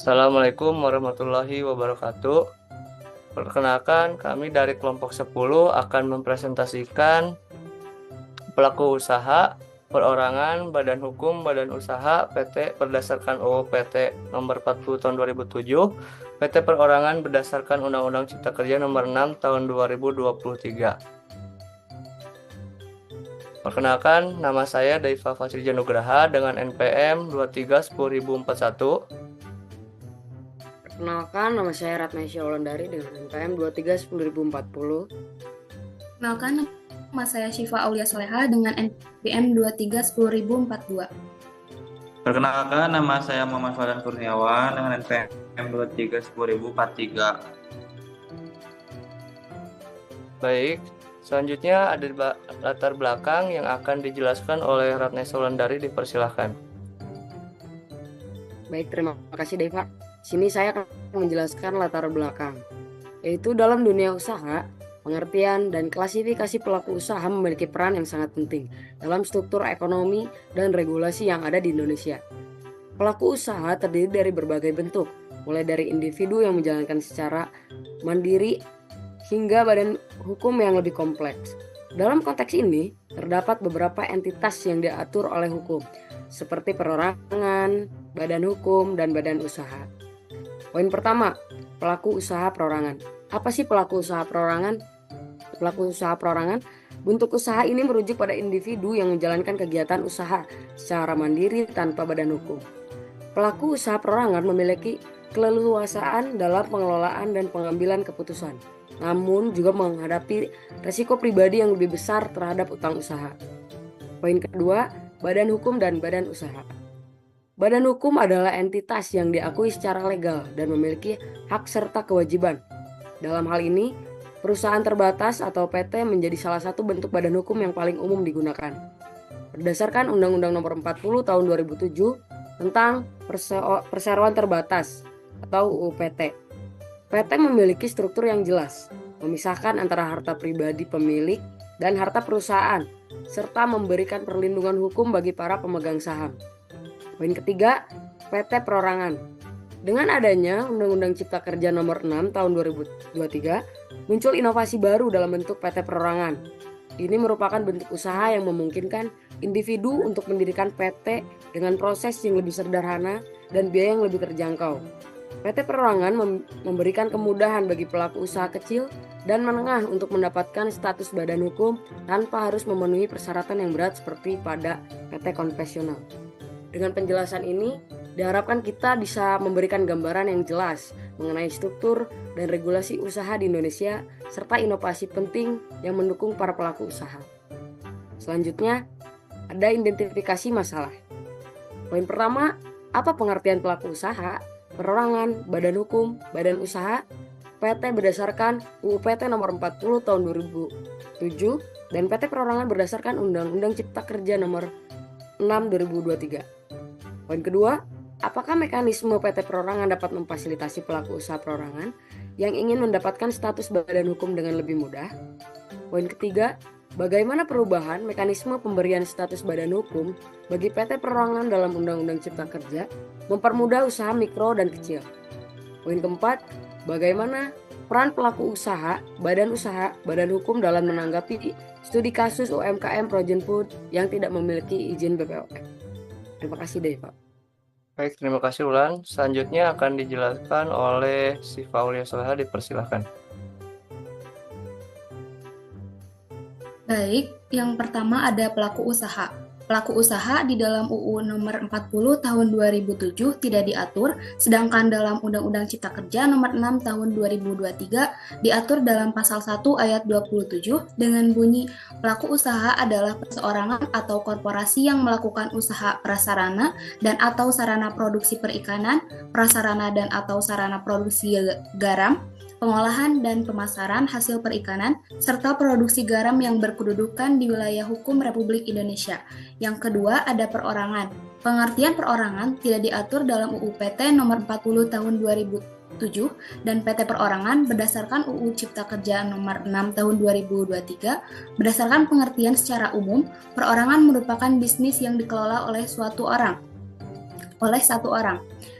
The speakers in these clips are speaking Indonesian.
Assalamualaikum warahmatullahi wabarakatuh. Perkenalkan, kami dari kelompok 10 akan mempresentasikan pelaku usaha, perorangan, badan hukum, badan usaha, PT berdasarkan UU PT nomor 40 tahun 2007, PT perorangan berdasarkan Undang-Undang Cipta Kerja nomor 6 tahun 2023. Perkenalkan, nama saya Daifa Fasirja Nugraha dengan NPM 23 10041. Perkenalkan, nama saya Ratnaisya Wulandari dengan NPM 23 10040. Perkenalkan, nama saya Syifa Aulia Soleha dengan NPM 23 10042. Perkenalkan, nama saya Muhammad Farhan Kurniawan dengan NPM 23 10043. Baik, selanjutnya ada latar belakang yang akan dijelaskan oleh Ratnaisya Wulandari, dipersilahkan. Baik, terima kasih Deva. Sini saya akan menjelaskan latar belakang, yaitu dalam dunia usaha, pengertian dan klasifikasi pelaku usaha memiliki peran yang sangat penting dalam struktur ekonomi dan regulasi yang ada di Indonesia. Pelaku usaha terdiri dari berbagai bentuk, mulai dari individu yang menjalankan secara mandiri hingga badan hukum yang lebih kompleks. Dalam konteks ini, terdapat beberapa entitas yang diatur oleh hukum, seperti perorangan, badan hukum, dan badan usaha. Poin pertama, pelaku usaha perorangan. Apa sih pelaku usaha perorangan? Pelaku usaha perorangan, bentuk usaha ini merujuk pada individu yang menjalankan kegiatan usaha secara mandiri tanpa badan hukum. Pelaku usaha perorangan memiliki keleluasaan dalam pengelolaan dan pengambilan keputusan, namun juga menghadapi resiko pribadi yang lebih besar terhadap utang usaha. Poin kedua, badan hukum dan badan usaha. Badan hukum adalah entitas yang diakui secara legal dan memiliki hak serta kewajiban. Dalam hal ini, perusahaan terbatas atau PT menjadi salah satu bentuk badan hukum yang paling umum digunakan. Berdasarkan Undang-Undang Nomor 40 Tahun 2007 tentang perseroan terbatas atau UU PT. PT memiliki struktur yang jelas, memisahkan antara harta pribadi pemilik dan harta perusahaan, serta memberikan perlindungan hukum bagi para pemegang saham. Poin ketiga, PT Perorangan. Dengan adanya Undang-Undang Cipta Kerja Nomor 6 Tahun 2023, muncul inovasi baru dalam bentuk PT Perorangan. Ini merupakan bentuk usaha yang memungkinkan individu untuk mendirikan PT dengan proses yang lebih sederhana dan biaya yang lebih terjangkau. PT Perorangan memberikan kemudahan bagi pelaku usaha kecil dan menengah untuk mendapatkan status badan hukum tanpa harus memenuhi persyaratan yang berat seperti pada PT konvensional. Dengan penjelasan ini, diharapkan kita bisa memberikan gambaran yang jelas mengenai struktur dan regulasi usaha di Indonesia serta inovasi penting yang mendukung para pelaku usaha. Selanjutnya, ada identifikasi masalah. Poin pertama, apa pengertian pelaku usaha, perorangan, badan hukum, badan usaha, PT berdasarkan UU PT Nomor 40 Tahun 2007 dan PT Perorangan berdasarkan Undang-Undang Cipta Kerja Nomor 6 2023. Poin kedua, apakah mekanisme PT Perorangan dapat memfasilitasi pelaku usaha perorangan yang ingin mendapatkan status badan hukum dengan lebih mudah? Poin ketiga, bagaimana perubahan mekanisme pemberian status badan hukum bagi PT Perorangan dalam Undang-Undang Cipta Kerja mempermudah usaha mikro dan kecil? Poin keempat, bagaimana peran pelaku usaha, badan hukum dalam menanggapi studi kasus UMKM Frozen Food yang tidak memiliki izin BPOM? Terima kasih Deva. Baik, terima kasih Ulan. Selanjutnya akan dijelaskan oleh Syifa Aulia Soleha, dipersilahkan. Baik, yang pertama ada pelaku usaha. Pelaku usaha di dalam UU Nomor 40 Tahun 2007 tidak diatur, sedangkan dalam Undang-Undang Cipta Kerja Nomor 6 Tahun 2023 diatur dalam Pasal 1 Ayat 27 dengan bunyi pelaku usaha adalah perseorangan atau korporasi yang melakukan usaha prasarana dan atau sarana produksi perikanan, prasarana dan atau sarana produksi garam, pengolahan dan pemasaran hasil perikanan, serta produksi garam yang berkedudukan di wilayah hukum Republik Indonesia. Yang kedua ada perorangan. Pengertian perorangan tidak diatur dalam UU PT Nomor 40 Tahun 2007 dan PT Perorangan berdasarkan UU Cipta Kerja Nomor 6 Tahun 2023. Berdasarkan pengertian secara umum, perorangan merupakan bisnis yang dikelola oleh satu orang.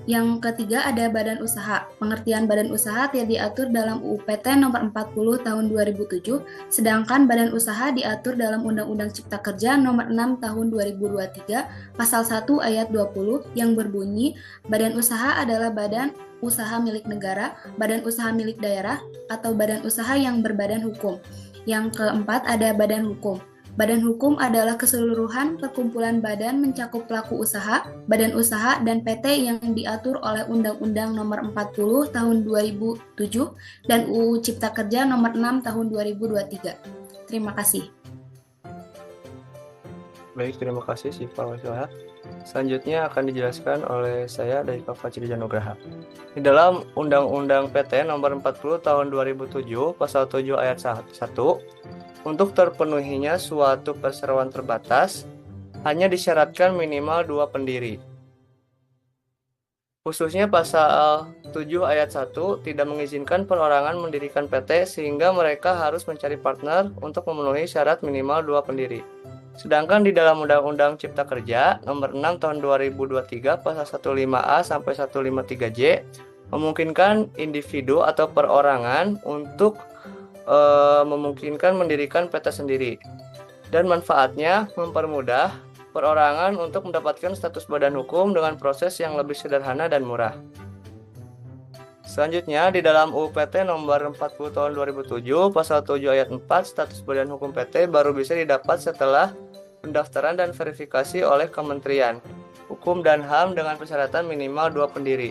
Yang ketiga ada badan usaha. Pengertian badan usaha tidak diatur dalam UU PT nomor 40 tahun 2007, sedangkan badan usaha diatur dalam Undang-Undang Cipta Kerja nomor 6 tahun 2023, pasal 1 ayat 20 yang berbunyi, badan usaha adalah badan usaha milik negara, badan usaha milik daerah, atau badan usaha yang berbadan hukum. Yang keempat ada badan hukum. Badan hukum adalah keseluruhan perkumpulan badan mencakup pelaku usaha, badan usaha, dan PT yang diatur oleh Undang-Undang Nomor 40 Tahun 2007 dan UU Cipta Kerja Nomor 6 Tahun 2023. Terima kasih. Baik, terima kasih Syifa Wasilah. Selanjutnya akan dijelaskan oleh saya dari Pak Fajri Janugraha. Di dalam Undang-Undang PT Nomor 40 Tahun 2007 Pasal 7 Ayat 1, untuk terpenuhinya suatu perseroan terbatas, hanya disyaratkan minimal 2 pendiri. Khususnya pasal 7 ayat 1 tidak mengizinkan perorangan mendirikan PT sehingga mereka harus mencari partner untuk memenuhi syarat minimal 2 pendiri. Sedangkan di dalam Undang-Undang Cipta Kerja Nomor 6 Tahun 2023 Pasal 15A sampai 153J memungkinkan individu atau perorangan untuk memungkinkan mendirikan PT sendiri, dan manfaatnya mempermudah perorangan untuk mendapatkan status badan hukum dengan proses yang lebih sederhana dan murah. Selanjutnya, di dalam UU PT Nomor 40 Tahun 2007 Pasal 7 Ayat 4, status badan hukum PT baru bisa didapat setelah pendaftaran dan verifikasi oleh Kementerian Hukum dan HAM dengan persyaratan minimal 2 pendiri.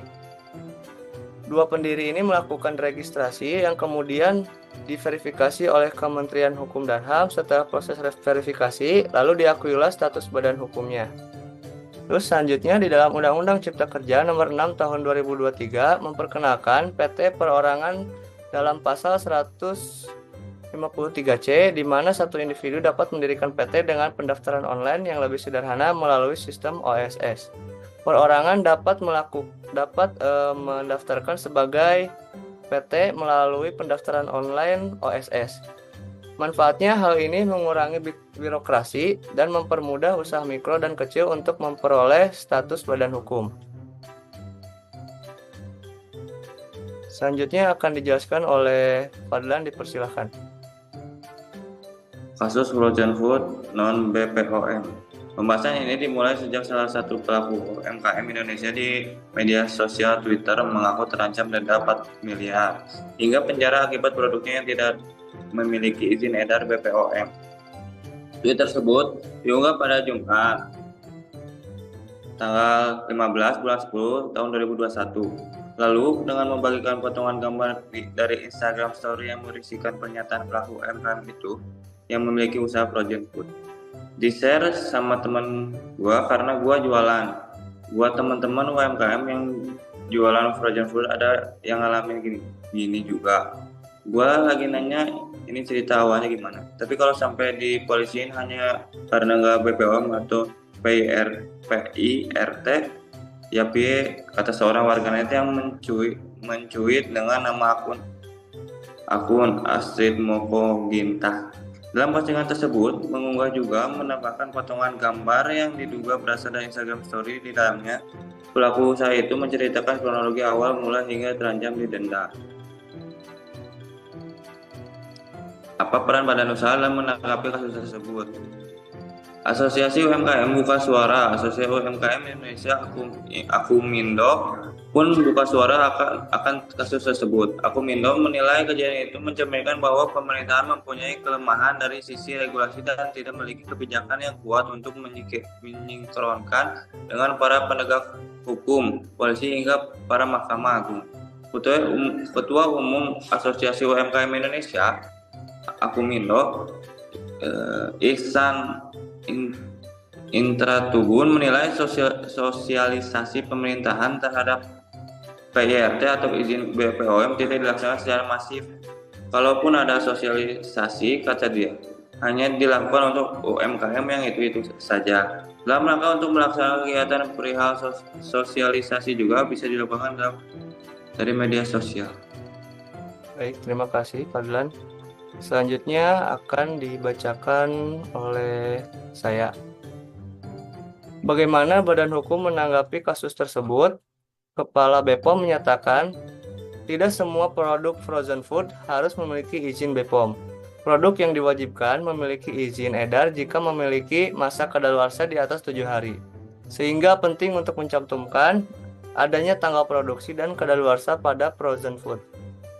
2 pendiri ini melakukan registrasi yang kemudian diverifikasi oleh Kementerian Hukum dan HAM. Setelah proses verifikasi, lalu diakuilah status badan hukumnya. Terus selanjutnya di dalam Undang-Undang Cipta Kerja Nomor 6 Tahun 2023 memperkenalkan PT perorangan dalam pasal 153C, di mana satu individu dapat mendirikan PT dengan pendaftaran online yang lebih sederhana melalui sistem OSS. Perorangan dapat mendaftarkan sebagai PT melalui pendaftaran online OSS. Manfaatnya, hal ini mengurangi birokrasi dan mempermudah usaha mikro dan kecil untuk memperoleh status badan hukum. Selanjutnya akan dijelaskan oleh Fadlan, dipersilahkan. Kasus frozen food non BPOM. Pembahasan ini dimulai sejak salah satu pelaku UMKM Indonesia di media sosial Twitter mengaku terancam denda 4 miliar hingga penjara akibat produknya yang tidak memiliki izin edar BPOM. Tweet tersebut diunggah pada Jumat, tanggal 15 bulan 10 tahun 2021. Lalu dengan membagikan potongan gambar dari Instagram Story yang berisikan pernyataan pelaku UMKM itu yang memiliki usaha frozen food. Di-share sama temen gua karena gua jualan. Gua teman-teman UMKM yang jualan frozen food ada yang ngalamin gini juga. Gua lagi nanya ini cerita awalnya gimana. Tapi kalau sampai dipolisiin hanya karena nggak BPOM atau PIRT, ya piye, kata seorang warganet yang mencuit dengan nama akun Astrid Moko Gintah. Dalam postingan tersebut, mengunggah juga menambahkan potongan gambar yang diduga berasal dari Instagram Story. Di dalamnya, pelaku usaha itu menceritakan kronologi awal mula hingga terancam didenda. Apa peran badan usaha dalam menanggapi kasus tersebut? Asosiasi UMKM Buka Suara, Asosiasi UMKM Indonesia Akumindo pun buka suara akan kasus tersebut. Akumindo menilai kejadian itu mencerminkan bahwa pemerintahan mempunyai kelemahan dari sisi regulasi dan tidak memiliki kebijakan yang kuat untuk menyinkronkan dengan para penegak hukum, polisi hingga para Mahkamah Agung. Ketua Umum Asosiasi UMKM Indonesia Akumindo, Ihsan Intratubun menilai sosialisasi pemerintahan terhadap PIRT atau izin BPOM tidak dilaksanakan secara masif. Kalaupun ada sosialisasi, kata dia, hanya dilakukan untuk UMKM yang itu saja. Dalam rangka untuk melaksanakan kegiatan perihal sosialisasi juga bisa dilakukan dari media sosial. Baik, terima kasih Fadlan. Selanjutnya akan dibacakan oleh saya. Bagaimana badan hukum menanggapi kasus tersebut? Kepala BPOM menyatakan, tidak semua produk frozen food harus memiliki izin BPOM. Produk yang diwajibkan memiliki izin edar jika memiliki masa kadaluarsa di atas 7 hari. Sehingga penting untuk mencantumkan adanya tanggal produksi dan kadaluarsa pada frozen food.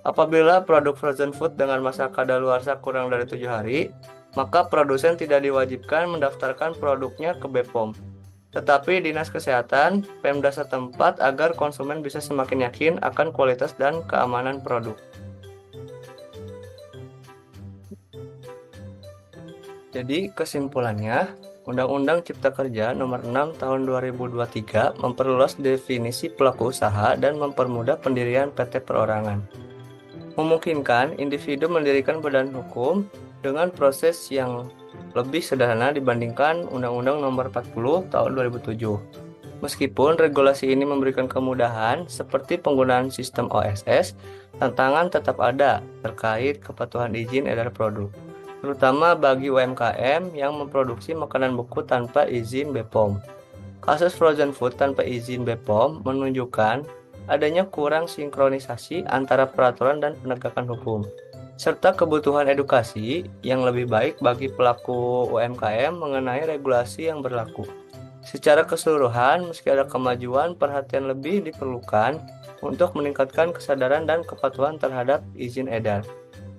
Apabila produk frozen food dengan masa kadaluarsa kurang dari 7 hari, maka produsen tidak diwajibkan mendaftarkan produknya ke BPOM. Tetapi Dinas Kesehatan, Pemda setempat agar konsumen bisa semakin yakin akan kualitas dan keamanan produk. Jadi kesimpulannya, Undang-Undang Cipta Kerja Nomor 6 Tahun 2023 memperluas definisi pelaku usaha dan mempermudah pendirian PT perorangan. Memungkinkan individu mendirikan badan hukum dengan proses yang lebih sederhana dibandingkan Undang-Undang Nomor 40 Tahun 2007. Meskipun regulasi ini memberikan kemudahan seperti penggunaan sistem OSS, tantangan tetap ada terkait kepatuhan izin edar produk, terutama bagi UMKM yang memproduksi makanan beku tanpa izin BPOM. Kasus frozen food tanpa izin BPOM menunjukkan adanya kurang sinkronisasi antara peraturan dan penegakan hukum, serta kebutuhan edukasi yang lebih baik bagi pelaku UMKM mengenai regulasi yang berlaku. Secara keseluruhan, meski ada kemajuan, perhatian lebih diperlukan untuk meningkatkan kesadaran dan kepatuhan terhadap izin edar.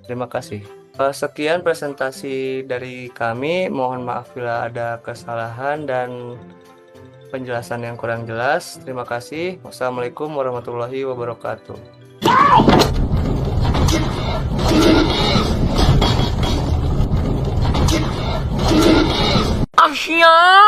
Terima kasih. Sekian presentasi dari kami. Mohon maaf bila ada kesalahan dan penjelasan yang kurang jelas. Terima kasih. Wassalamualaikum warahmatullahi wabarakatuh. Asyik.